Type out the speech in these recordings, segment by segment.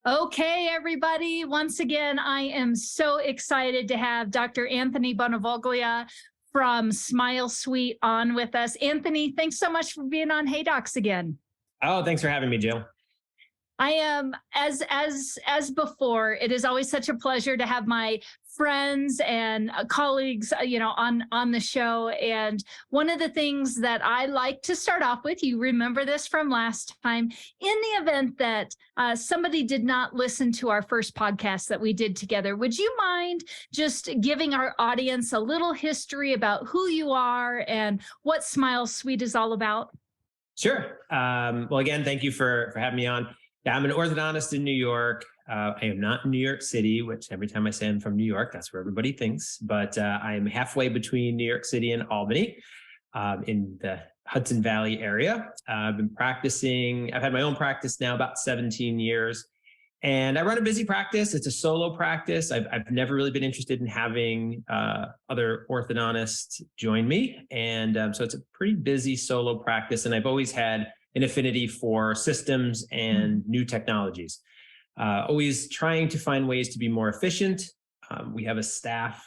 Okay, everybody. Once again, I am so excited to have Dr. Anthony Bonavoglia from SmileSuite on with us. Anthony, thanks so much for being on Hey Docs again. Oh, thanks for having me, Jill. I am as before. It is always such a pleasure to have my friends and colleagues, on the show. And one of the things that I like to start off with, you remember this from last time, in the event that somebody did not listen to our first podcast that we did together, would you mind just giving our audience a little history about who you are and what SmileSuite is all about? Sure. Well, again, thank you for having me on. Yeah, I'm an orthodontist in New York. I am not in New York City, which every time I say I'm from New York, that's where everybody thinks. But I am halfway between New York City and Albany, in the Hudson Valley area. I've been practicing. I've had my own practice now about 17 years. And I run a busy practice. It's a solo practice. I've never really been interested in having other orthodontists join me. And so it's a pretty busy solo practice. And I've always had an affinity for systems and new technologies. Always trying to find ways to be more efficient. We have a staff,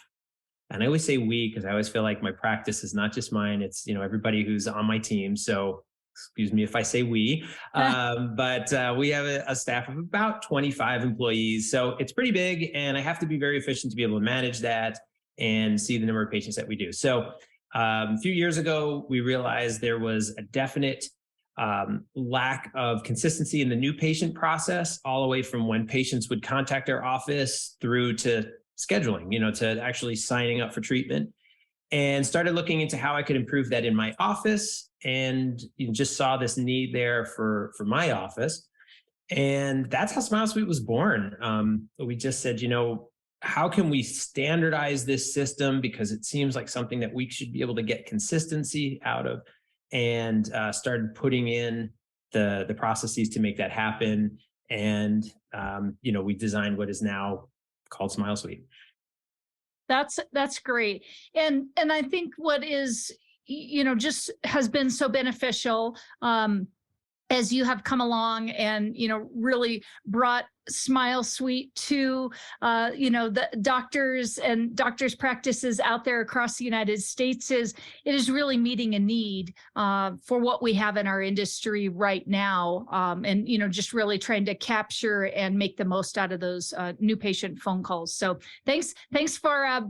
and I always say we because I always feel like my practice is not just mine. It's everybody who's on my team. So excuse me if I say we, but we have a staff of about 25 employees. So it's pretty big, and I have to be very efficient to be able to manage that and see the number of patients that we do. So a few years ago, we realized there was a definite lack of consistency in the new patient process, all the way from when patients would contact our office through to scheduling, to actually signing up for treatment, and started looking into how I could improve that in my office, and just saw this need there for my office. And that's how SmileSuite was born. We just said, how can we standardize this system? Because it seems like something that we should be able to get consistency out of, and started putting in the processes to make that happen. And, we designed what is now called SmileSuite. That's great. And I think what is, just has been so beneficial, as you have come along and, really brought SmileSuite to, the doctors and doctors' practices out there across the United States, is it is really meeting a need for what we have in our industry right now. And, just really trying to capture and make the most out of those new patient phone calls. So thanks for,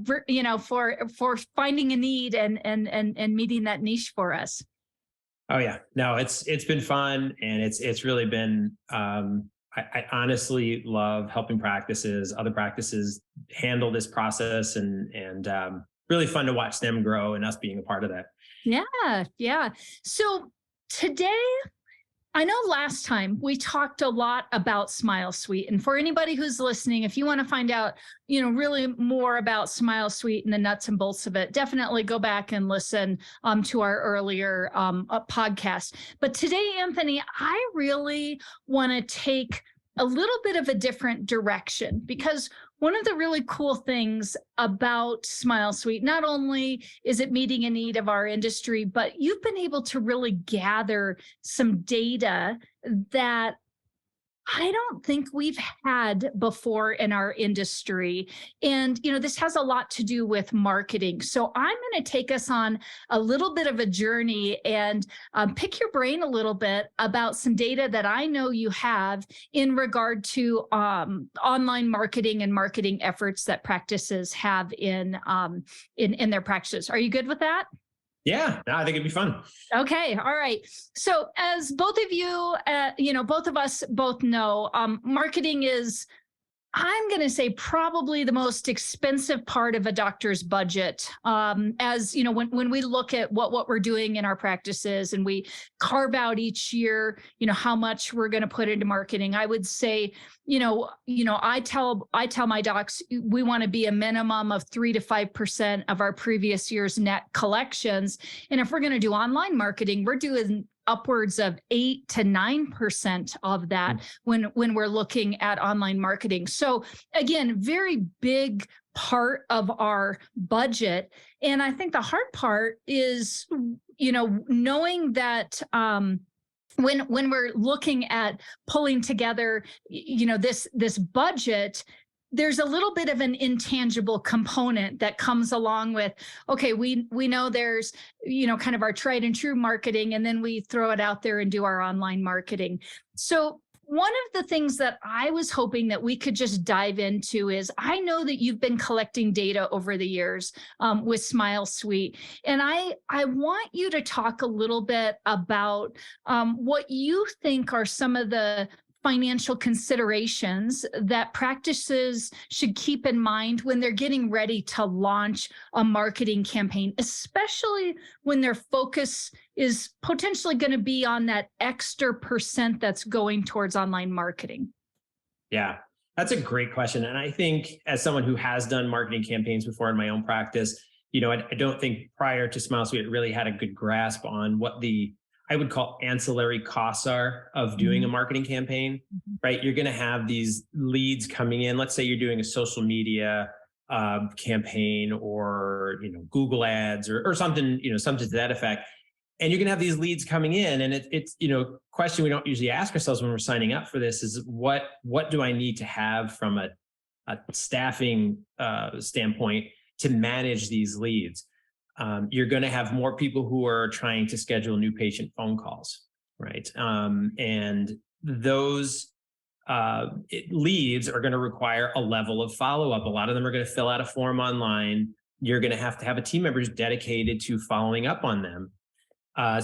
for finding a need and meeting that niche for us. Oh yeah, no, it's been fun, and it's really been. I honestly love helping other practices handle this process, and really fun to watch them grow and us being a part of that. Yeah. So today, I know last time we talked a lot about SmileSuite, and for anybody who's listening, if you want to find out, really more about SmileSuite and the nuts and bolts of it, definitely go back and listen to our earlier podcast. But today, Anthony, I really want to take a little bit of a different direction, because one of the really cool things about SmileSuite, not only is it meeting a need of our industry, but you've been able to really gather some data that I don't think we've had before in our industry. And, this has a lot to do with marketing. So I'm going to take us on a little bit of a journey and pick your brain a little bit about some data that I know you have in regard to online marketing and marketing efforts that practices have in their practices. Are you good with that? Yeah, no, I think it'd be fun. Okay. All right. So as both of you, both of us both know, marketing is, I'm going to say, probably the most expensive part of a doctor's budget. As when we look at what we're doing in our practices, and we carve out each year, how much we're going to put into marketing, I would say, I tell my docs we want to be a minimum of 3 to 5% of our previous year's net collections, and if we're going to do online marketing, we're doing upwards of 8 to 9% of that when we're looking at online marketing. So again, very big part of our budget. And I think the hard part is, knowing that when we're looking at pulling together, this budget, there's a little bit of an intangible component that comes along with, okay, we know there's, kind of our tried and true marketing, and then we throw it out there and do our online marketing. So one of the things that I was hoping that we could just dive into is, I know that you've been collecting data over the years with SmileSuite, and I want you to talk a little bit about what you think are some of the financial considerations that practices should keep in mind when they're getting ready to launch a marketing campaign, especially when their focus is potentially going to be on that extra percent that's going towards online marketing. Yeah, that's a great question. And I think, as someone who has done marketing campaigns before in my own practice, I don't think prior to SmileSuite it really had a good grasp on what I would call ancillary costs are of doing a marketing campaign, right? You're going to have these leads coming in. Let's say you're doing a social media campaign, or, Google ads, or something, something to that effect. And you're going to have these leads coming in, and it's question we don't usually ask ourselves when we're signing up for this is, what do I need to have from a staffing standpoint to manage these leads? You're going to have more people who are trying to schedule new patient phone calls, right? And those leads are going to require a level of follow-up. A lot of them are going to fill out a form online. You're going to have a team member who's dedicated to following up on them.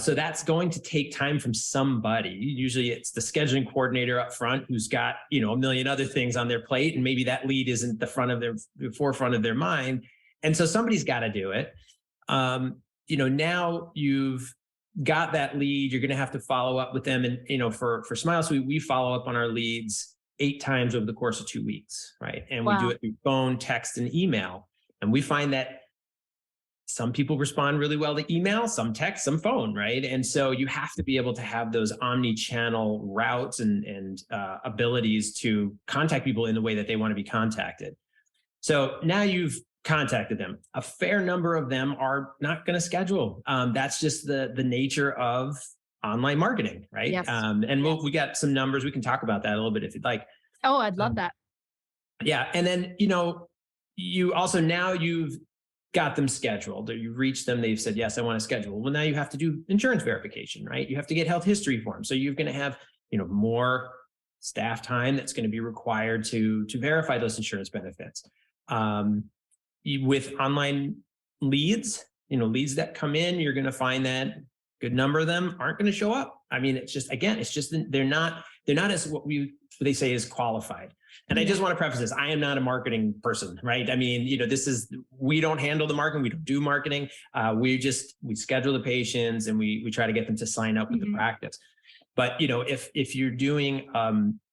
So that's going to take time from somebody. Usually it's the scheduling coordinator up front who's got, a million other things on their plate, and maybe that lead isn't the forefront of their mind. And so somebody's got to do it. Now you've got that lead, you're going to have to follow up with them. And, for SmileSuite, we follow up on our leads 8 times over the course of 2 weeks, right? And we do it through phone, text, and email. And we find that some people respond really well to email, some text, some phone, right? And so you have to be able to have those omni-channel routes and abilities to contact people in the way that they want to be contacted. So now you've contacted them. A fair number of them are not going to schedule. That's just the nature of online marketing, right? Yes. And we got some numbers. We can talk about that a little bit if you'd like. Oh, I'd love that. Yeah. And then, you also, now you've got them scheduled, or you've reached them. They've said, yes, I want to schedule. Well, now you have to do insurance verification, right? You have to get health history forms. So you're going to have, more staff time that's going to be required to verify those insurance benefits. With online leads, leads that come in, you're going to find that a good number of them aren't going to show up. I mean, it's just they're not as what they say is qualified. And I just want to preface this: I am not a marketing person, right? I mean, we don't handle the marketing, we don't do marketing. We schedule the patients, and we try to get them to sign up with the practice. But if you're doing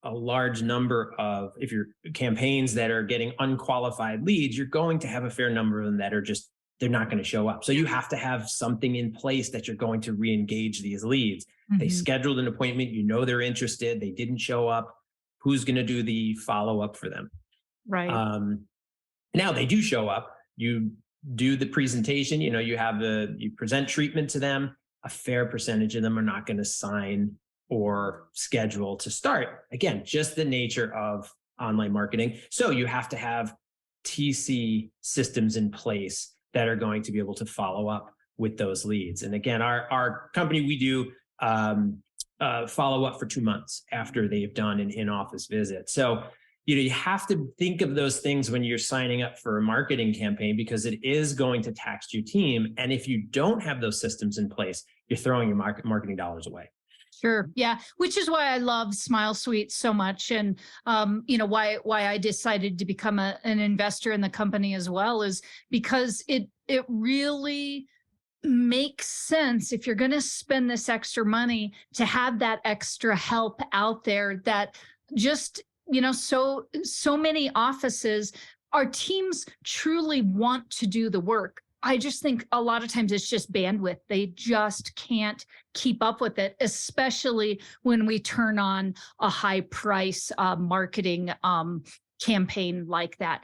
a large number of your campaigns that are getting unqualified leads, you're going to have a fair number of them that are they're not going to show up. So you have to have something in place that you're going to re-engage these leads. They scheduled an appointment, they're interested, they didn't show up. Who's going to do the follow-up for them? Right. Now they do show up. You do the presentation, you present treatment to them. A fair percentage of them are not going to sign or schedule to start. Again, just the nature of online marketing. So you have to have TC systems in place that are going to be able to follow up with those leads. And again, our company, we do follow up for 2 months after they've done an in-office visit. So, you have to think of those things when you're signing up for a marketing campaign, because it is going to tax your team. And if you don't have those systems in place, you're throwing your marketing dollars away. Sure. Yeah. Which is why I love SmileSuite so much. And, why I decided to become an investor in the company as well, is because it really makes sense, if you're going to spend this extra money, to have that extra help out there. That just, so many offices, our teams truly want to do the work. I just think a lot of times it's just bandwidth. They just can't keep up with it, especially when we turn on a high price marketing campaign like that.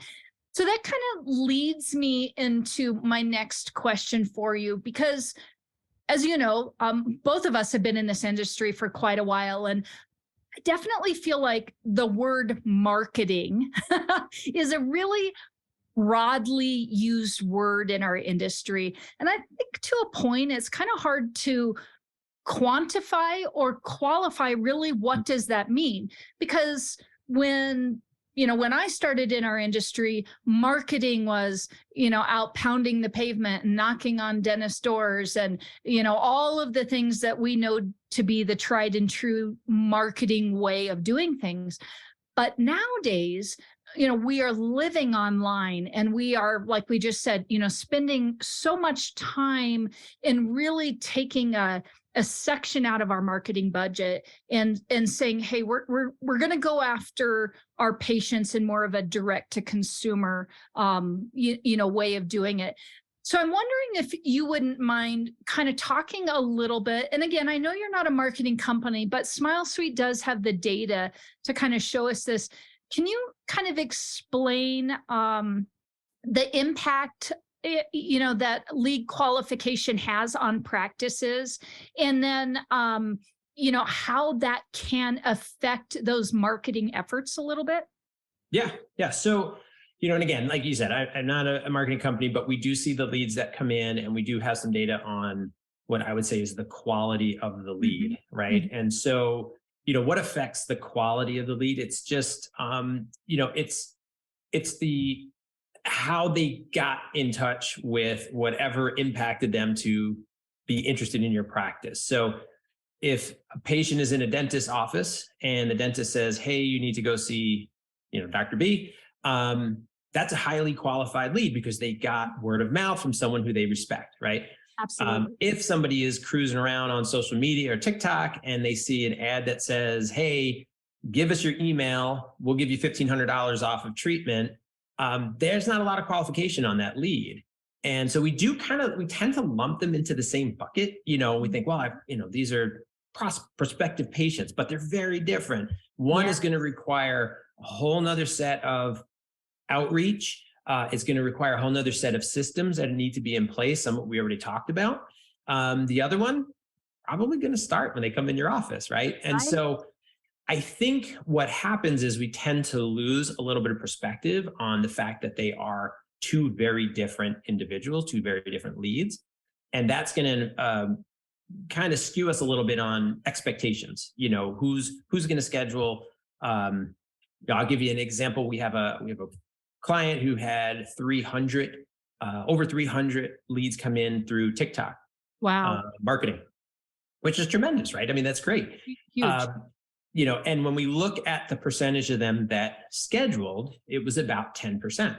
So that kind of leads me into my next question for you, because as you know, both of us have been in this industry for quite a while, and I definitely feel like the word marketing is a really broadly used word in our industry. And I think to a point, it's kind of hard to quantify or qualify really what does that mean? Because when I started in our industry, marketing was, out pounding the pavement and knocking on dentist doors and, all of the things that we know to be the tried and true marketing way of doing things. But nowadays, we are living online, and we are, like we just said, spending so much time in really taking a section out of our marketing budget and saying, hey, we're going to go after our patients in more of a direct to consumer way of doing it. So I'm wondering if you wouldn't mind kind of talking a little bit. And again, I know you're not a marketing company, but SmileSuite does have the data to kind of show us this. Can you kind of explain the impact that lead qualification has on practices, and then how that can affect those marketing efforts a little bit? Yeah. So, and again, like you said, I'm not a marketing company, but we do see the leads that come in, and we do have some data on what I would say is the quality of the lead, right? Mm-hmm. And so, what affects the quality of the lead? It's just, it's the how they got in touch with whatever impacted them to be interested in your practice. So if a patient is in a dentist's office and the dentist says, hey, you need to go see, Dr. B, that's a highly qualified lead because they got word of mouth from someone who they respect, right? Absolutely. If somebody is cruising around on social media or TikTok and they see an ad that says, hey, give us your email, we'll give you $1,500 off of treatment. There's not a lot of qualification on that lead. And so we tend to lump them into the same bucket. We think, well, these are prospective patients, but they're very different. One is going to require a whole nother set of outreach. It's going to require a whole nother set of systems that need to be in place. Some we already talked about. The other one, probably going to start when they come in your office, right? And so I think what happens is we tend to lose a little bit of perspective on the fact that they are two very different individuals, two very different leads. And that's going to kind of skew us a little bit on expectations. Who's going to schedule. I'll give you an example. We have a client who had over 300 leads come in through TikTok. Wow. Marketing, which is tremendous, right? I mean, that's great. Huge. And when we look at the percentage of them that scheduled, it was about 10%,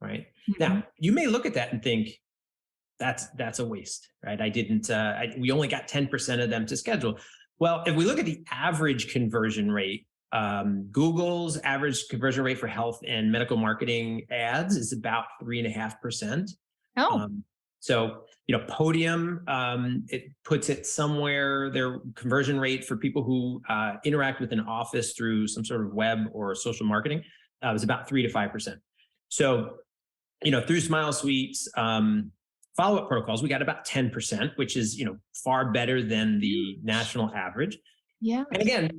right? Mm-hmm. Now, you may look at that and think, that's a waste, right? We only got 10% of them to schedule. Well, if we look at the average conversion rate, Google's average conversion rate for health and medical marketing ads is about 3.5%. Oh. So, Podium, it puts it somewhere, their conversion rate for people who interact with an office through some sort of web or social marketing is about 3 to 5%. So, through SmileSuite's follow-up protocols, we got about 10%, which is, far better than the national average. Yeah. And again,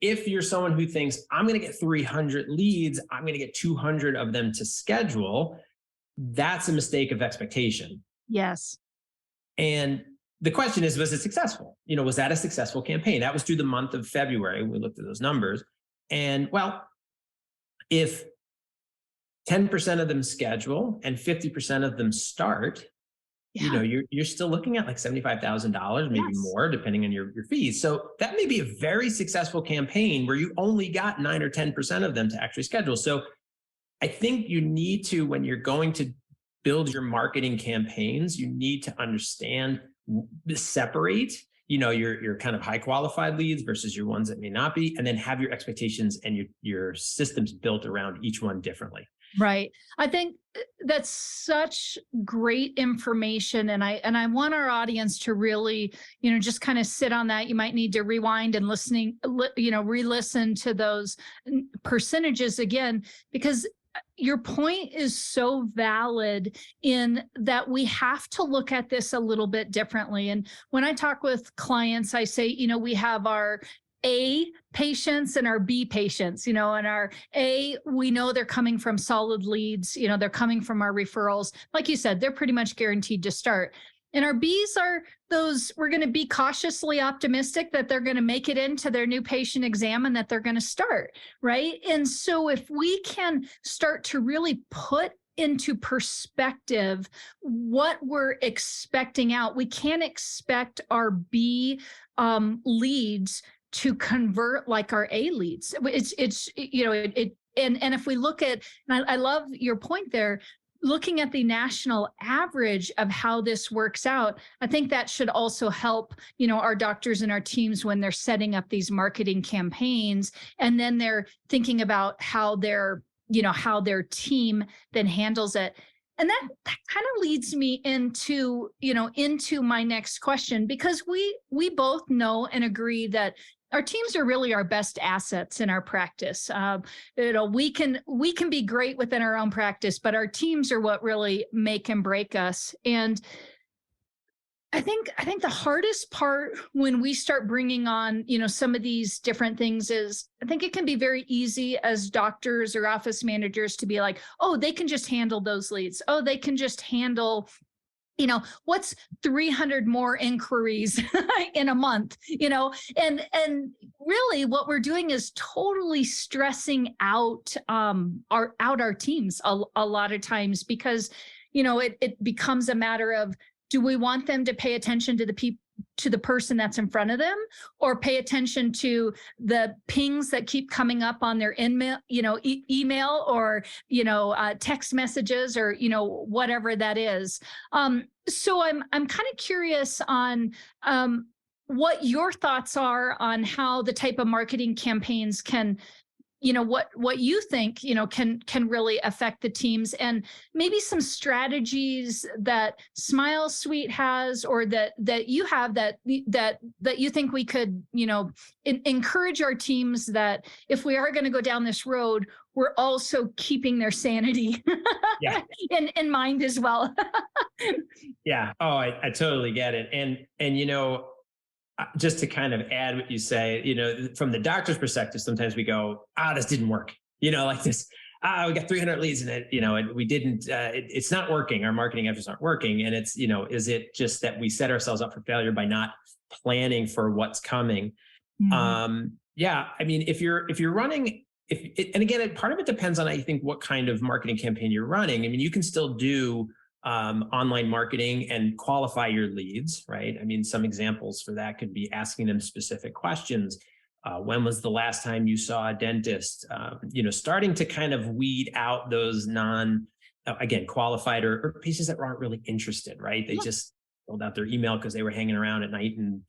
if you're someone who thinks I'm going to get 300 leads, I'm going to get 200 of them to schedule, that's a mistake of expectation. Yes. And the question is, was it successful? Was that a successful campaign? That was through the month of February. We looked at those numbers. And well, if 10% of them schedule and 50% of them start, you're still looking at like $75,000, maybe more, depending on your fees. So that may be a very successful campaign where you only got 9 or 10% of them to actually schedule. So I think you need to, when you're going to build your marketing campaigns, you need to understand, separate, your kind of high qualified leads versus your ones that may not be, and then have your expectations and your systems built around each one differently. Right. I think that's such great information. And I want our audience to really, just kind of sit on that. You might need to rewind and re-listen to those percentages again, because your point is so valid in that we have to look at this a little bit differently. And when I talk with clients, I say, we have our A patients and our B patients, and our A, we know they're coming from solid leads, they're coming from our referrals. Like you said, they're pretty much guaranteed to start. And our Bs are those, we're going to be cautiously optimistic that they're going to make it into their new patient exam and that they're going to start, right? And so if we can start to really put into perspective what we're expecting out, we can't expect our B leads to convert like our A leads. And if we look at, and I love your point there, looking at the national average of how this works out, I think that should also help, our doctors and our teams when they're setting up these marketing campaigns, and then they're thinking about how their team then handles it. And that kind of leads me into my next question, because we both know and agree that our teams are really our best assets in our practice. We can be great within our own practice, but our teams are what really make and break us. And I think the hardest part when we start bringing on, some of these different things is, I think it can be very easy as doctors or office managers to be like, oh, they can just handle those leads. Oh, they can just what's 300 more inquiries in a month, and really what we're doing is totally stressing out our teams a lot of times, because, it becomes a matter of, do we want them to pay attention to the person that's in front of them, or pay attention to the pings that keep coming up on their email or, text messages, or, whatever that is. So I'm kind of curious on what your thoughts are on how the type of marketing campaigns can, what you think, can really affect the teams, and maybe some strategies that SmileSuite has, or that you have that you think we could, encourage our teams that if we are going to go down this road, we're also keeping their sanity in mind as well. Yeah. Oh, I totally get it. And just to kind of add what you say, from the doctor's perspective, sometimes we go, this didn't work, like this, we got 300 leads in it, and we didn't, it's not working. Our marketing efforts aren't working. And it's, is it just that we set ourselves up for failure by not planning for what's coming? Mm-hmm. If you're running, and again, part of it depends on, I think, what kind of marketing campaign you're running. You can still do online marketing and qualify your leads, right? Some examples for that could be asking them specific questions. When was the last time you saw a dentist? Starting to kind of weed out those qualified or patients that aren't really interested, right? They just filled out their email because they were hanging around at night and,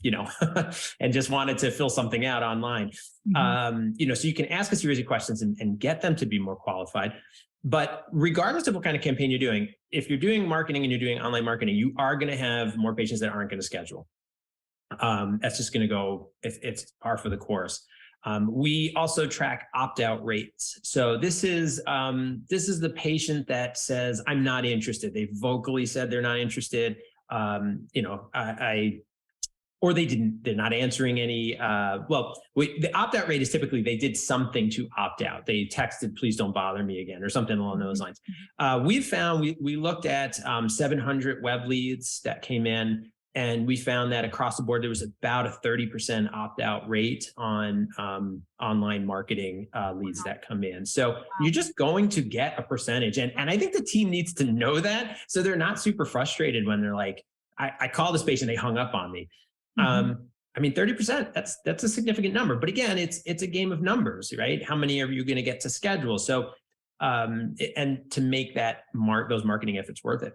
and just wanted to fill something out online. Mm-hmm. So you can ask a series of questions and get them to be more qualified. But regardless of what kind of campaign you're doing, if you're doing marketing and you're doing online marketing, you are going to have more patients that aren't going to schedule. That's just going to go, it's par for the course. We also track opt-out rates. So this is the patient that says, I'm not interested. They vocally said they're not interested. Or they're not answering any, the opt-out rate is typically they did something to opt out. They texted, please don't bother me again, or something along those lines. We looked at 700 web leads that came in, and we found that across the board, there was about a 30% opt-out rate on online marketing leads that come in. So you're just going to get a percentage. And I think the team needs to know that, so they're not super frustrated when they're like, I called this patient, they hung up on me. 30%, that's a significant number. But again, it's a game of numbers, right? How many are you going to get to schedule? So, and to make those marketing efforts worth it,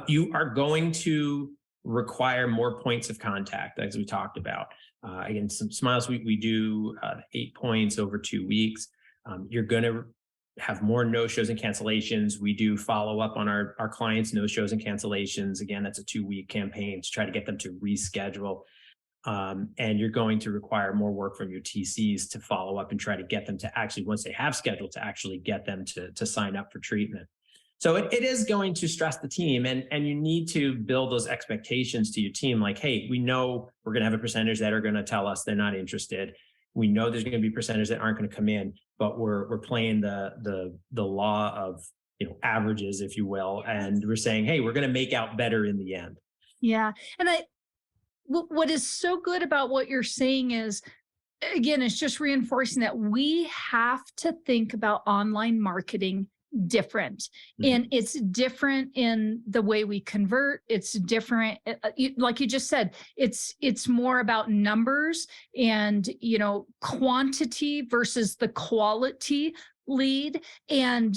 you are going to require more points of contact, as we talked about. Again, some SmileSuite, we do 8 points over 2 weeks. You're going to have more no-shows and cancellations. We do follow up on our clients' no-shows and cancellations. Again, that's a 2-week campaign to try to get them to reschedule. And you're going to require more work from your TCs to follow up and try to get them to actually, once they have scheduled, to actually get them to sign up for treatment. So it is going to stress the team, and you need to build those expectations to your team. Like, hey, we know we're going to have a percentage that are going to tell us they're not interested. We know there's going to be percentage that aren't going to come in, but we're playing the law of, averages, if you will, and we're saying, hey, we're going to make out better in the end. Yeah, and what is so good about what you're saying is, again, it's just reinforcing that we have to think about online marketing different. Mhm. And it's different in the way we convert. It's different. Like you just said, it's more about numbers and, quantity versus the quality lead, and,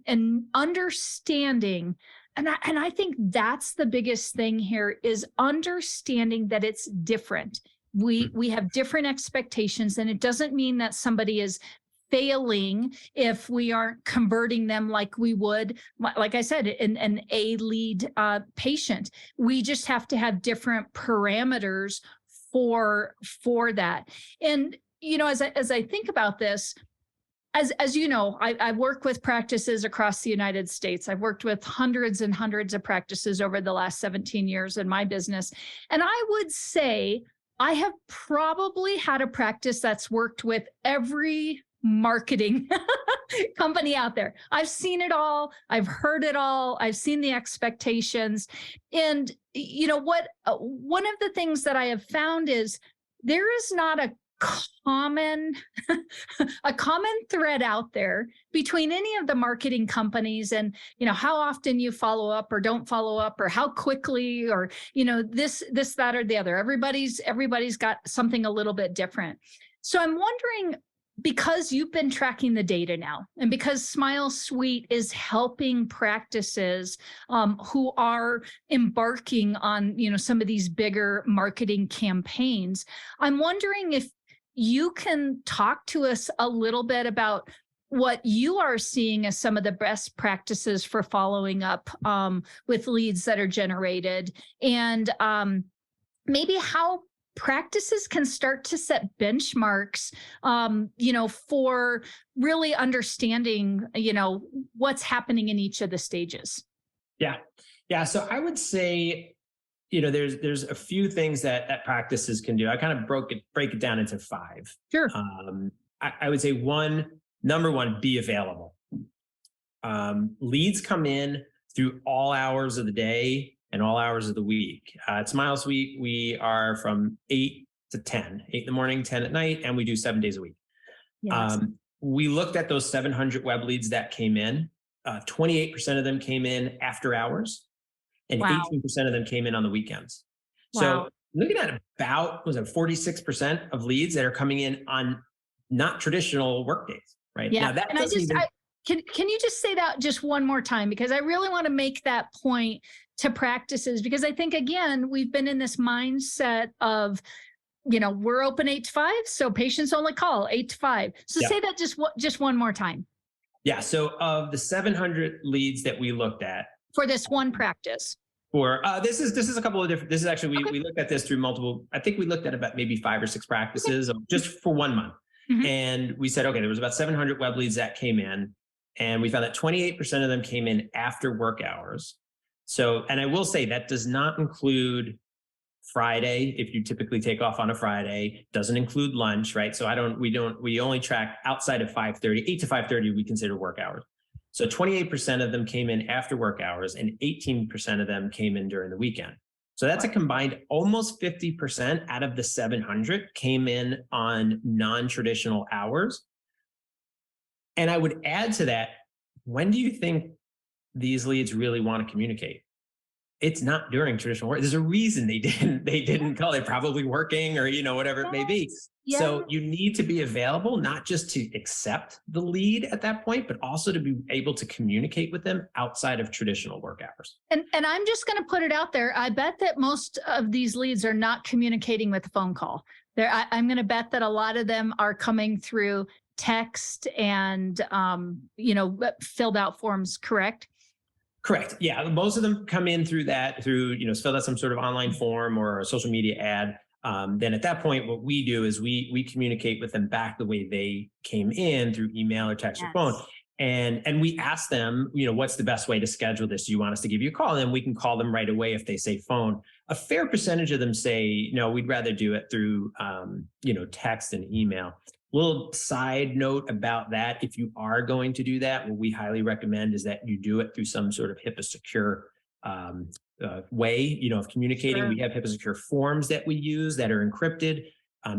and understanding. And I think that's the biggest thing here, is understanding that it's different. We have different expectations, and it doesn't mean that somebody is failing if we aren't converting them like we would, like I said, an A lead patient. We just have to have different parameters for that. And as I think about this, as you know, I work with practices across the United States. I've worked with hundreds and hundreds of practices over the last 17 years in my business. And I would say I have probably had a practice that's worked with every marketing company out there. I've seen it all. I've heard it all. I've seen the expectations. And one of the things that I have found is there is not a common thread out there between any of the marketing companies, and how often you follow up or don't follow up, or how quickly, or this, that, or the other. Everybody's got something a little bit different. So I'm wondering, because you've been tracking the data now, and because SmileSuite is helping practices who are embarking on some of these bigger marketing campaigns, I'm wondering if you can talk to us a little bit about what you are seeing as some of the best practices for following up with leads that are generated, and maybe how practices can start to set benchmarks, for really understanding, what's happening in each of the stages. Yeah. Yeah. So I would say, there's a few things that practices can do. I kind of break it down into 5. Sure. I would say number one, be available. Leads come in through all hours of the day and all hours of the week. At SmileSuite, we are from 8 to 10, 8 in the morning, 10 at night, and we do 7 days a week. Yes. We looked at those 700 web leads that came in. 28% of them came in after hours, and Wow. 18% of them came in on the weekends. Wow. So looking at about, 46% of leads that are coming in on not traditional work days, right? Yeah. Now, that And can you just say that just one more time? Because I really want to make that point to practices, because I think, again, we've been in this mindset of, we're open 8 to 5, so patients only call 8 to 5. So Yeah. say that just one more time. Yeah. So of the 700 leads that we looked at For this one practice. for this is a couple of different. This is actually Okay. we looked at this through multiple. I think we looked at about maybe 5 or 6 practices just for 1 month, Mhm. and we said, okay, there was about 700 web leads that came in, and we found that 28% of them came in after work hours. So, and I will say that does not include Friday. If you typically take off on a Friday, doesn't include lunch, right? So we only track outside of 5:30, 8 to 5:30, we consider work hours. So 28% of them came in after work hours, and 18% of them came in during the weekend. So that's a combined almost 50% out of the 700 came in on non-traditional hours. And I would add to that, when do you think these leads really want to communicate? It's not during traditional work. There's a reason they didn't call. They're probably working, or whatever it may be. Yes. So you need to be available, not just to accept the lead at that point, but also to be able to communicate with them outside of traditional work hours. And I'm just going to put it out there. I bet that most of these leads are not communicating with a phone call. I'm going to bet that a lot of them are coming through text and filled out forms. Correct? Correct. Yeah, most of them come in through filled out some sort of online form or a social media ad. then at that point, what we do is we communicate with them back the way they came in through email or text or phone. And we ask them, what's the best way to schedule this? Do you want us to give you a call? And then we can call them right away if they say phone. A fair percentage of them say, no, we'd rather do it through, text and email. Little side note about that. If you are going to do that, what we highly recommend is that you do it through some sort of HIPAA secure way, of communicating. Sure. We have HIPAA secure forms that we use that are encrypted.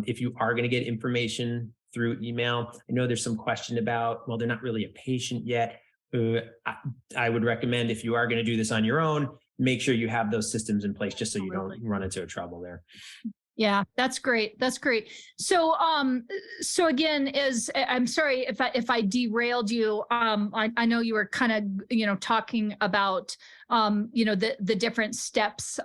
If you are going to get information through email, I know there's some question about, well, they're not really a patient yet. I would recommend, if you are going to do this on your own, make sure you have those systems in place just so you don't run into trouble there. Yeah, that's great. That's great. So, so again, I'm sorry if I derailed you. I know you were kind of, talking about, the different steps,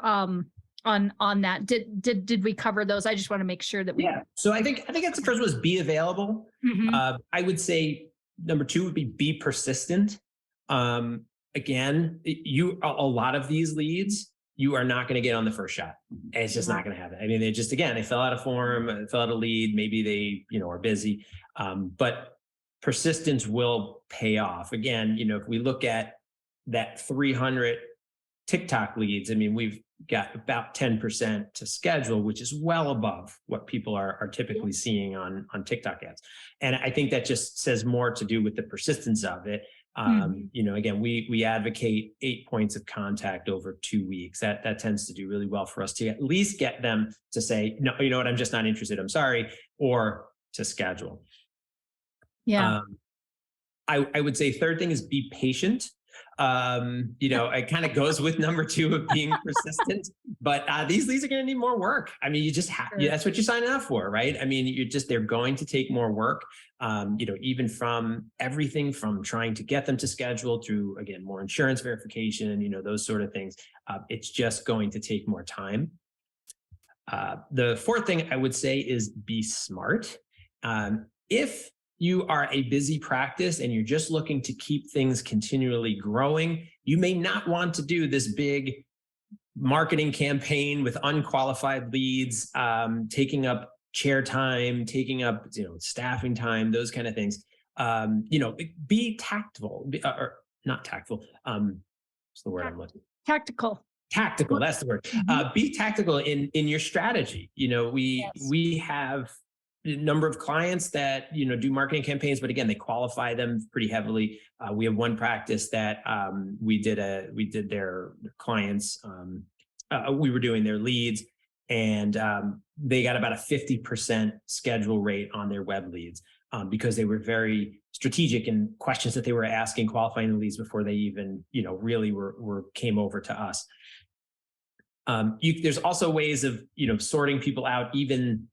on that. Did we cover those? I just want to make sure that we. Yeah. So I think that's the first one, was be available. Mm-hmm. I would say number 2 would be persistent. Again, a lot of these leads, you are not going to get on the first shot. It's just not going to happen. I mean, they fill out a form, fill out a lead. Maybe they, are busy. But persistence will pay off. Again, if we look at that 300 TikTok leads, I mean, we've got about 10% to schedule, which is well above what people are typically seeing on TikTok ads. And I think that just says more to do with the persistence of it. Again, we advocate 8 points of contact over 2 weeks. That tends to do really well for us to at least get them to say, no, you know what, I'm just not interested, I'm sorry, or to schedule. Yeah. I would say third thing is be patient. It kind of goes with number 2 of being persistent, but these leads are going to need more work. I mean, you just have, that's what you're signing up for, right? I mean, they're going to take more work, even from everything from trying to get them to schedule through, again, more insurance verification and, those sort of things. It's just going to take more time. The fourth thing I would say is be smart. If you are a busy practice and you're just looking to keep things continually growing, you may not want to do this big marketing campaign with unqualified leads, taking up chair time, taking up, staffing time, those kind of things. Be tactful, or not tactful. What's the word I'm looking for? Tactical. Tactical, that's the word. Be tactical in your strategy. We have a number of clients that, do marketing campaigns, but again, they qualify them pretty heavily. We have one practice that we did their clients. We were doing their leads, and they got about a 50% schedule rate on their web leads because they were very strategic in questions that they were asking, qualifying the leads before they even, really came over to us. There's also ways of, sorting people out even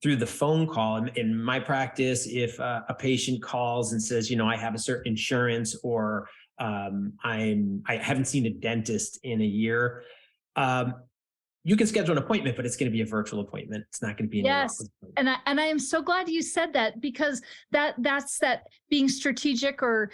through the phone call. In my practice, if a patient calls and says, I have a certain insurance, or I haven't seen a dentist in a year, you can schedule an appointment, but it's going to be a virtual appointment. It's not going to be an yes. And I am so glad you said that, because that's that being strategic, or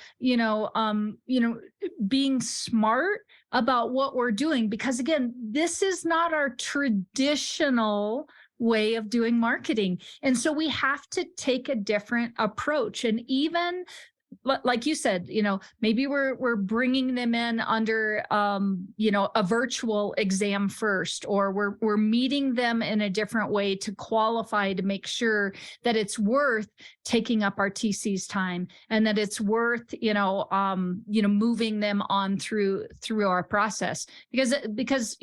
being smart about what we're doing. Because again, this is not our traditional way of doing marketing. And so we have to take a different approach. And even like you said, maybe we're bringing them in under, a virtual exam first, or we're meeting them in a different way to qualify, to make sure that it's worth taking up our TC's time, and that it's worth, moving them on through our process. Because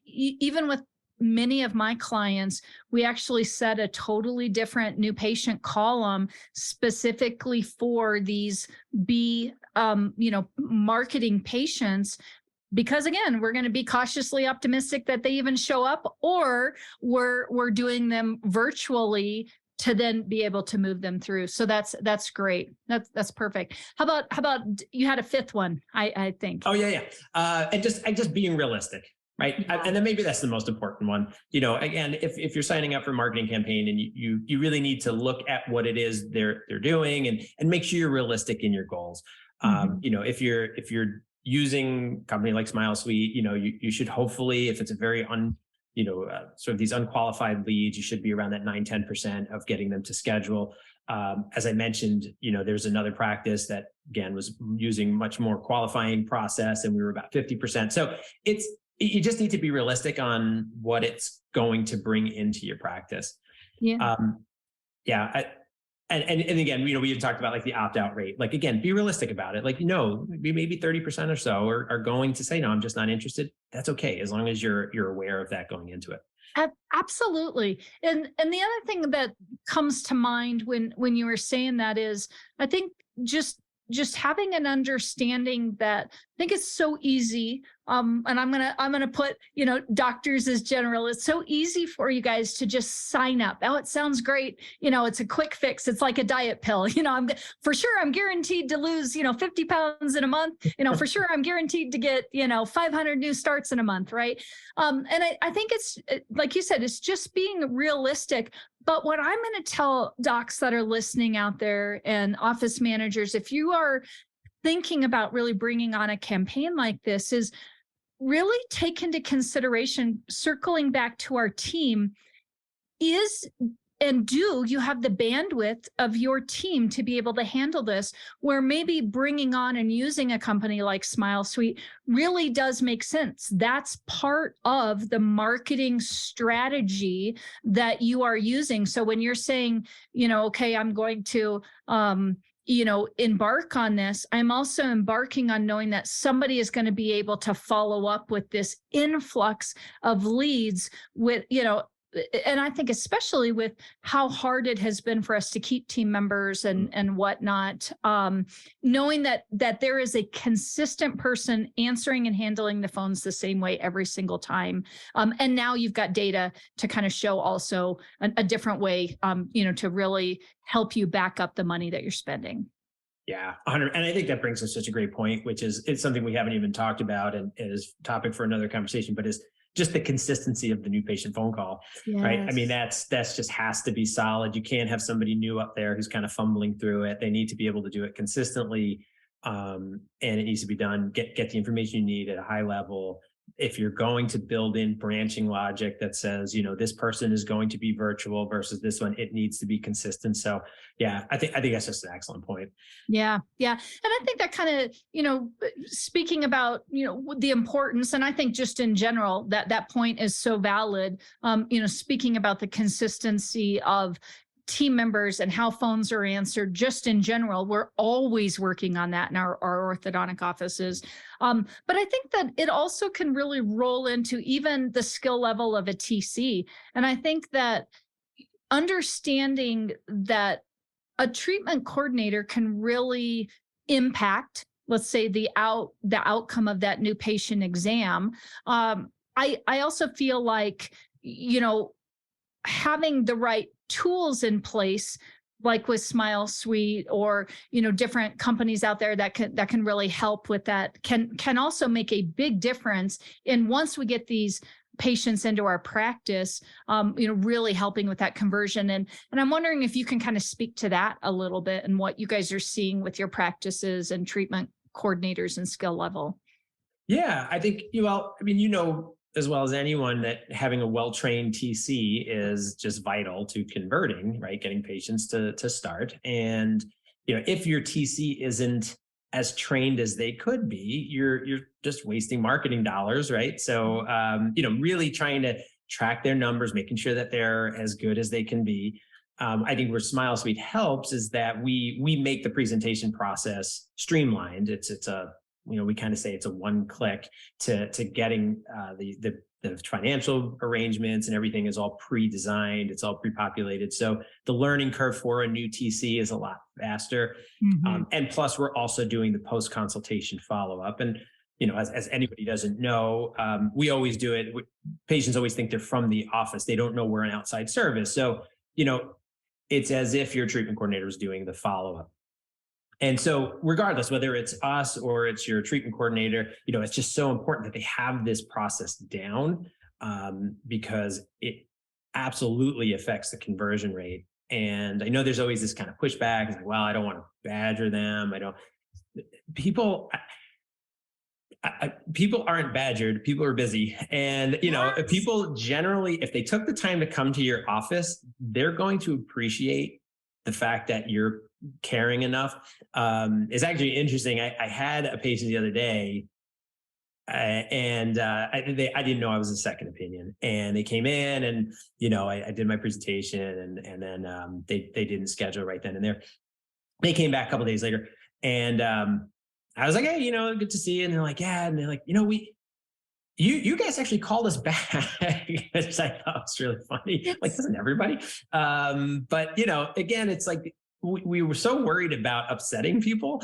even with many of my clients, we actually set a totally different new patient column specifically for these marketing patients, because again, we're going to be cautiously optimistic that they even show up, or we're doing them virtually to then be able to move them through. So that's great. That's perfect. How about you had a fifth one, I think. Oh yeah. And just being realistic. Right. Yeah. And then maybe that's the most important one. Again, if you're signing up for a marketing campaign, and you really need to look at what it is they're doing, and make sure you're realistic in your goals. Mm-hmm. If you're using a company like SmileSuite, you should hopefully, if it's a very sort of these unqualified leads, you should be around that 9-10% of getting them to schedule. As I mentioned, there's another practice that again was using much more qualifying process, and we were about 50%. So you just need to be realistic on what it's going to bring into your practice. Yeah. And again, we had talked about like the opt-out rate. Like, again, be realistic about it. Like, maybe 30% or so are going to say, no, I'm just not interested. That's okay, as long as you're aware of that going into it. Absolutely. And the other thing that comes to mind when you were saying that is, I think just having an understanding that I think it's so easy. And I'm gonna put, doctors as general. It's so easy for you guys to just sign up. Oh, it sounds great. It's a quick fix. It's like a diet pill. I'm guaranteed to lose, 50 pounds in a month. For sure, I'm guaranteed to get, 500 new starts in a month, right? And I think it's like you said, it's just being realistic. But what I'm going to tell docs that are listening out there and office managers, if you are thinking about really bringing on a campaign like this, is really take into consideration, circling back to our team, do you have the bandwidth of your team to be able to handle this, where maybe bringing on and using a company like SmileSuite really does make sense. That's part of the marketing strategy that you are using. So when you're saying, okay, I'm going to, embark on this, I'm also embarking on knowing that somebody is going to be able to follow up with this influx of leads with, and I think especially with how hard it has been for us to keep team members and whatnot, knowing that there is a consistent person answering and handling the phones the same way every single time. And now you've got data to kind of show also a different way, to really help you back up the money that you're spending. Yeah, 100. And I think that brings us such a great point, which is it's something we haven't even talked about and is topic for another conversation, but is just the consistency of the new patient phone call, right? I mean, that's just has to be solid. You can't have somebody new up there who's kind of fumbling through it. They need to be able to do it consistently. And it needs to be done, get the information you need at a high level. If you're going to build in branching logic that says, this person is going to be virtual versus this one, it needs to be consistent. So yeah, I think that's just an excellent point. Yeah. And I think that kind of, speaking about, the importance, and I think just in general, that point is so valid. Speaking about the consistency of team members and how phones are answered, just in general, we're always working on that in our orthodontic offices. But I think that it also can really roll into even the skill level of a TC. And I think that understanding that a treatment coordinator can really impact, let's say, the outcome of that new patient exam. I also feel like, having the right tools in place, like with SmileSuite or, different companies out there that can really help with that, can also make a big difference in, once we get these patients into our practice, really helping with that conversion. And I'm wondering if you can kind of speak to that a little bit and what you guys are seeing with your practices and treatment coordinators and skill level. Yeah, I think, as well as anyone that having a well-trained TC is just vital to converting, right? Getting patients to start. And, if your TC isn't as trained as they could be, you're just wasting marketing dollars, right? So, really trying to track their numbers, making sure that they're as good as they can be. I think where SmileSuite helps is that we make the presentation process streamlined. We kind of say it's a one click to getting the financial arrangements, and everything is all pre-designed. It's all pre-populated. So the learning curve for a new TC is a lot faster. Mm-hmm. And plus we're also doing the post-consultation follow-up. And, as anybody doesn't know, we always do it. Patients always think they're from the office. They don't know we're an outside service. So, it's as if your treatment coordinator is doing the follow-up. And so regardless, whether it's us or it's your treatment coordinator, it's just so important that they have this process down, because it absolutely affects the conversion rate. And I know there's always this kind of pushback. It's like, well, I don't want to badger them. people aren't badgered, people are busy. And, if Yes. people generally, if they took the time to come to your office, they're going to appreciate the fact that you're caring enough. It's actually interesting. I had a patient the other day, and I didn't know I was a second opinion, and they came in, and I did my presentation, and then they didn't schedule right then and there. They came back a couple days later, and I was like, hey, good to see you. And they're like, yeah, and they're like, you guys actually called us back, which I thought was really funny. Yes. Like, doesn't everybody? But again, it's like we were so worried about upsetting people.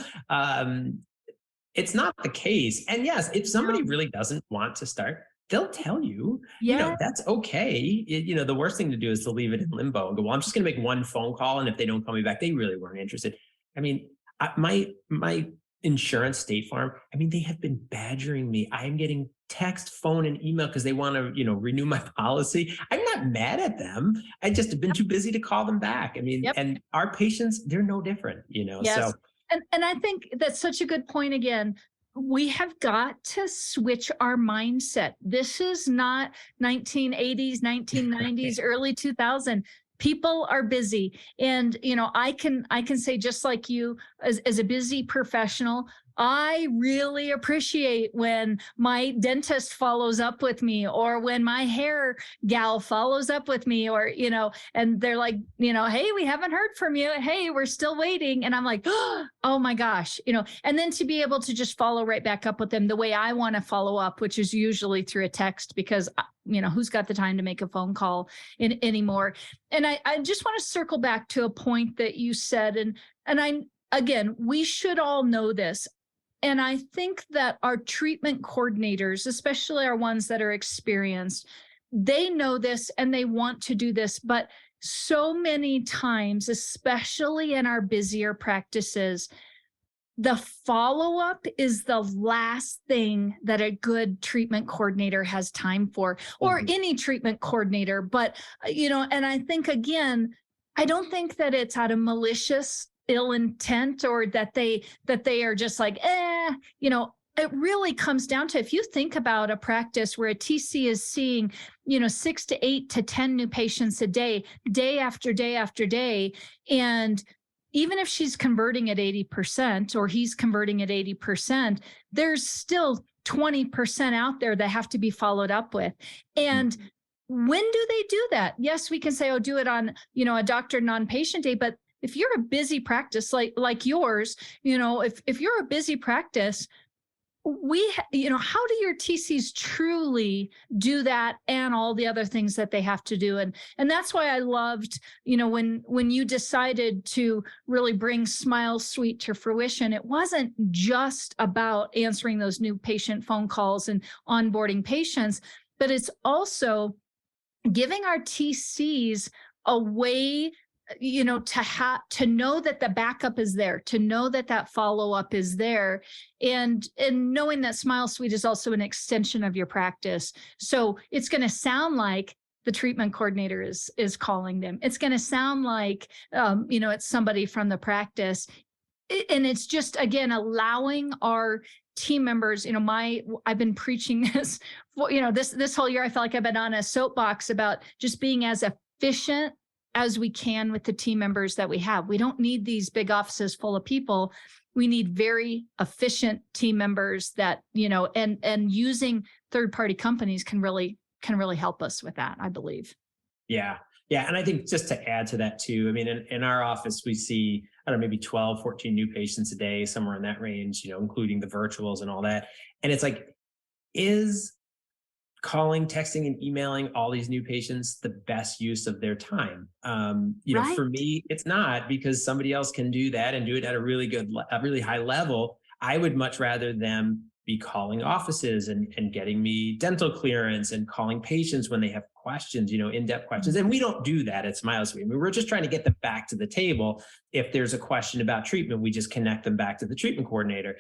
It's not the case. And yes, if somebody really doesn't want to start, they'll tell you. Yeah. That's okay. The worst thing to do is to leave it in limbo and go, well, I'm just going to make one phone call, and if they don't call me back, they really weren't interested. I mean, my insurance, State Farm, I mean, they have been badgering me. I am getting text, phone, and email because they want to, renew my policy. I'm not mad at them. I just have been too busy to call them back. I mean, and our patients, they're no different, Yes. So. And I think that's such a good point again. We have got to switch our mindset. This is not 1980s, 1990s, early 2000. People are busy. And, I can say, just like you, as a busy professional, I really appreciate when my dentist follows up with me, or when my hair gal follows up with me, or, and they're like, hey, we haven't heard from you. Hey, we're still waiting. And I'm like, oh my gosh, and then to be able to just follow right back up with them the way I want to follow up, which is usually through a text, because, who's got the time to make a phone call anymore? And I just want to circle back to a point that you said, again, we should all know this. And I think that our treatment coordinators, especially our ones that are experienced, they know this and they want to do this. But so many times, especially in our busier practices, the follow-up is the last thing that a good treatment coordinator has time for, or any treatment coordinator. But, and I think, again, I don't think that it's out of malicious ill intent, or that they are just like, it really comes down to, if you think about a practice where a TC is seeing, 6 to 8 to 10 new patients a day, day after day after day. And even if she's converting at 80%, or he's converting at 80%, there's still 20% out there that have to be followed up with. And when do they do that? Yes, we can say, do it on, a doctor non-patient day, but if you're a busy practice like yours, if you're a busy practice, how do your TCs truly do that, and all the other things that they have to do? And that's why I loved, when you decided to really bring SmileSuite to fruition, it wasn't just about answering those new patient phone calls and onboarding patients, but it's also giving our TCs a way, to know that the backup is there, to know that follow-up is there, and knowing that SmileSuite is also an extension of your practice. So it's going to sound like the treatment coordinator is calling them. It's going to sound like, it's somebody from the practice. And it's just, again, allowing our team members, I've been preaching this, this whole year. I feel like I've been on a soapbox about just being as efficient as we can with the team members that we have. We don't need these big offices full of people. We need very efficient team members that, and using third-party companies can really help us with that, I believe. Yeah. Yeah. And I think, just to add to that too, I mean, in our office, we see, I don't know, maybe 12, 14 new patients a day, somewhere in that range, including the virtuals and all that. And it's like, is calling, texting, and emailing all these new patients the best use of their time? Right. For me, it's not, because somebody else can do that and do it at a really high level. I would much rather them be calling offices and getting me dental clearance, and calling patients when they have questions, in-depth questions. And we don't do that at SmileSuite. I mean, we're just trying to get them back to the table. If there's a question about treatment, we just connect them back to the treatment coordinator.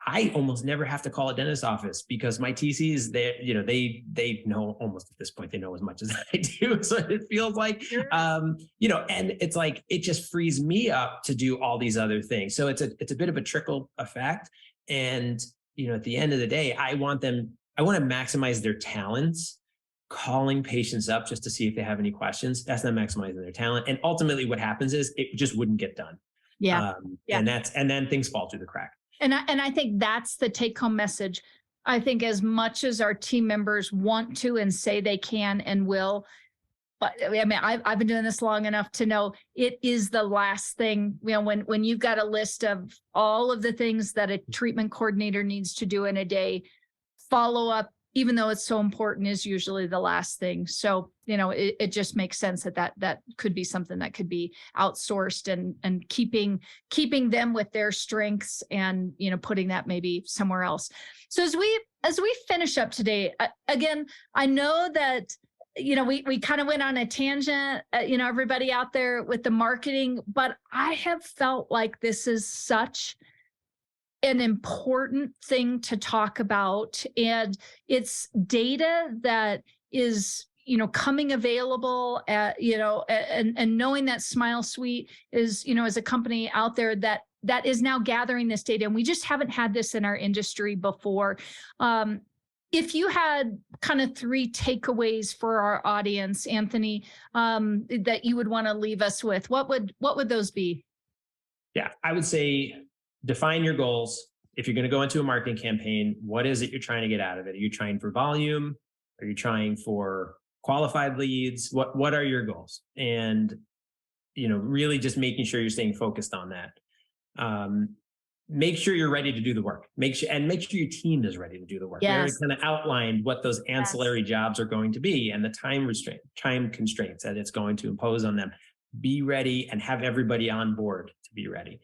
I almost never have to call a dentist office because my TCs, they know almost at this point, they know as much as I do. So it feels like, Sure. and it's like, it just frees me up to do all these other things. So it's a bit of a trickle effect. And, at the end of the day, I want to maximize their talents, calling patients up just to see if they have any questions. That's not maximizing their talent. And ultimately what happens is it just wouldn't get done. Yeah. And then things fall through the crack. And I think that's the take home message. I think as much as our team members want to and say they can and will, but I mean, I've been doing this long enough to know it is the last thing, when you've got a list of all of the things that a treatment coordinator needs to do in a day, follow up, even though it's so important, is usually the last thing. So, it just makes sense that could be something that could be outsourced and keeping them with their strengths and, putting that maybe somewhere else. So as we finish up today, again, I know that, we kind of went on a tangent, everybody out there with the marketing, but I have felt like this is such an important thing to talk about, and it's data that is coming available at, and knowing that SmileSuite is, as a company out there that is now gathering this data, and we just haven't had this in our industry before. If you had kind of 3 takeaways for our audience, Anthony, that you would want to leave us with, what would those be? Yeah, I would say define your goals. If you're going to go into a marketing campaign, what is it you're trying to get out of it? Are you trying for volume? Are you trying for qualified leads? What are your goals? And, really just making sure you're staying focused on that. Make sure you're ready to do the work. Make sure your team is ready to do the work. Yes. We already kind of outlined what those ancillary jobs are going to be and the time constraints that it's going to impose on them. Be ready and have everybody on board to be ready.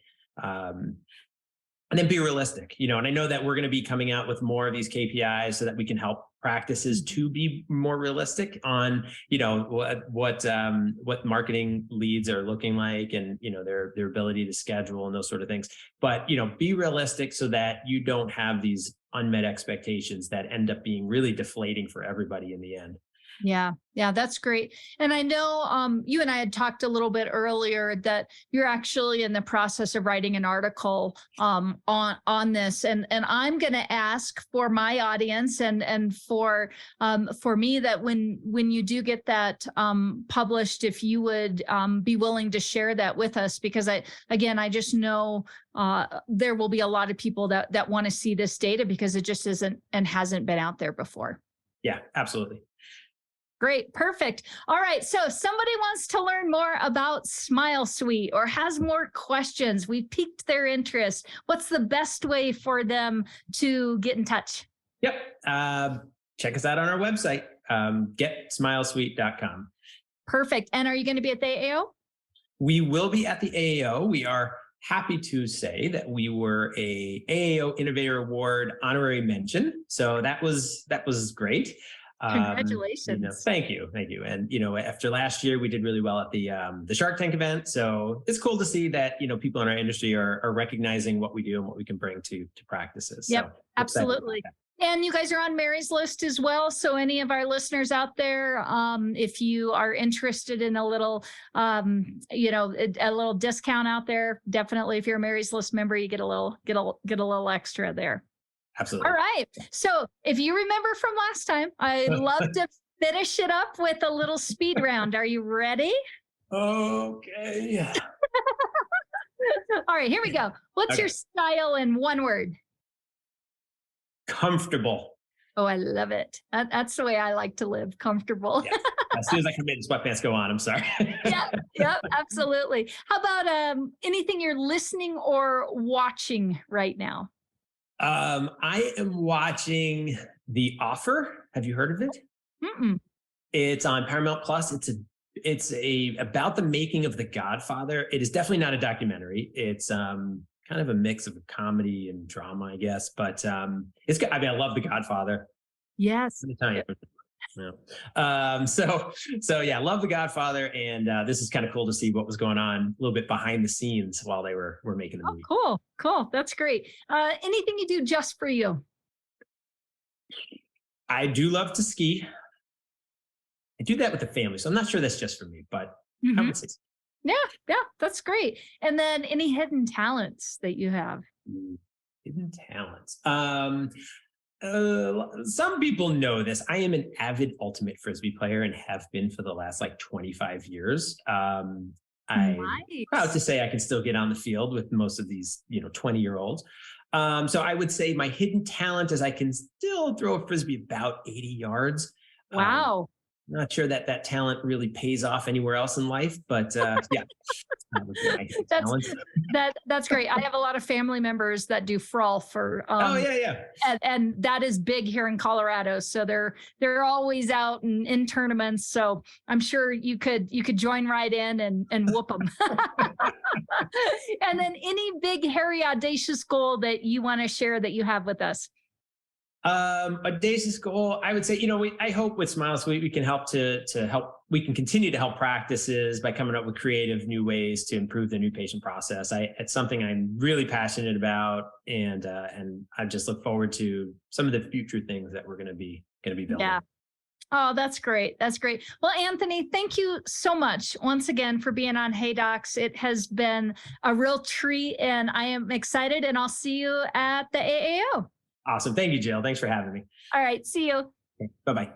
And then be realistic, and I know that we're going to be coming out with more of these KPIs so that we can help practices to be more realistic on, what marketing leads are looking like and, their ability to schedule and those sort of things. But, be realistic so that you don't have these unmet expectations that end up being really deflating for everybody in the end. Yeah, that's great. And I know you and I had talked a little bit earlier that you're actually in the process of writing an article on this, and I'm going to ask for my audience and for me that when you do get that published, if you would be willing to share that with us, because I just know there will be a lot of people that want to see this data because it just isn't and hasn't been out there before. Yeah, absolutely. Great. Perfect. All right. So if somebody wants to learn more about SmileSuite or has more questions, we've piqued their interest. What's the best way for them to get in touch? Yep. Check us out on our website, getsmilesuite.com. Perfect. And are you going to be at the AAO? We will be at the AAO. We are happy to say that we were a AAO Innovator Award honorary mention. So that was great. Congratulations. Thank you. And, after last year, we did really well at the Shark Tank event. So it's cool to see that, people in our industry are recognizing what we do and what we can bring to practices. Yep, so absolutely. And you guys are on Mary's list as well. So any of our listeners out there, if you are interested in a little, a little discount out there, definitely if you're a Mary's list member, you get a little extra there. Absolutely. All right. So if you remember from last time, I'd love to finish it up with a little speed round. Are you ready? Okay. All right, here we go. What's your style in one word? Comfortable. Oh, I love it. That's the way I like to live. Comfortable. Yeah. As soon as I can make the sweatpants go on, I'm sorry. Yep, absolutely. How about anything you're listening or watching right now? I am watching The Offer. Have you heard of it? Mm-mm. It's on Paramount Plus. It's about the making of The Godfather. It is definitely not a documentary. It's kind of a mix of comedy and drama, I guess. But it's good. I mean, I love The Godfather. Yes. Yeah. So yeah, love The Godfather, and this is kind of cool to see what was going on a little bit behind the scenes while they were making the Oh, movie. cool. That's great. Anything you do just for you? I do love to ski. I do that with the family, so I'm not sure that's just for me, but I Hmm. would say so. Yeah, yeah, that's great. And then any hidden talents that you have? Hidden talents. Some people know this. I am an avid ultimate frisbee player and have been for the last like 25 years. I'm proud to Nice. say I can still get on the field with most of these, 20-year-olds. So I would say my hidden talent is I can still throw a frisbee about 80 yards. Um, Wow. Not sure that that talent really pays off anywhere else in life, but yeah, that would be my hidden That's talent. that's great. I have a lot of family members that do frolf for Oh yeah, yeah. and that is big here in Colorado. So they're always out in tournaments. So I'm sure you could join right in and whoop them. And then any big hairy audacious goal that you want to share that you have with us? Audacious goal, I would say, I hope with SmileSuite we can we can continue to help practices by coming up with creative new ways to improve the new patient process. It's something I'm really passionate about, and I just look forward to some of the future things that we're going to be building. Yeah. Oh, that's great. That's great. Well, Anthony, thank you so much once again for being on Hey Docs. It has been a real treat, and I am excited, and I'll see you at the AAO. Awesome. Thank you, Jill. Thanks for having me. All right. See you. Bye bye.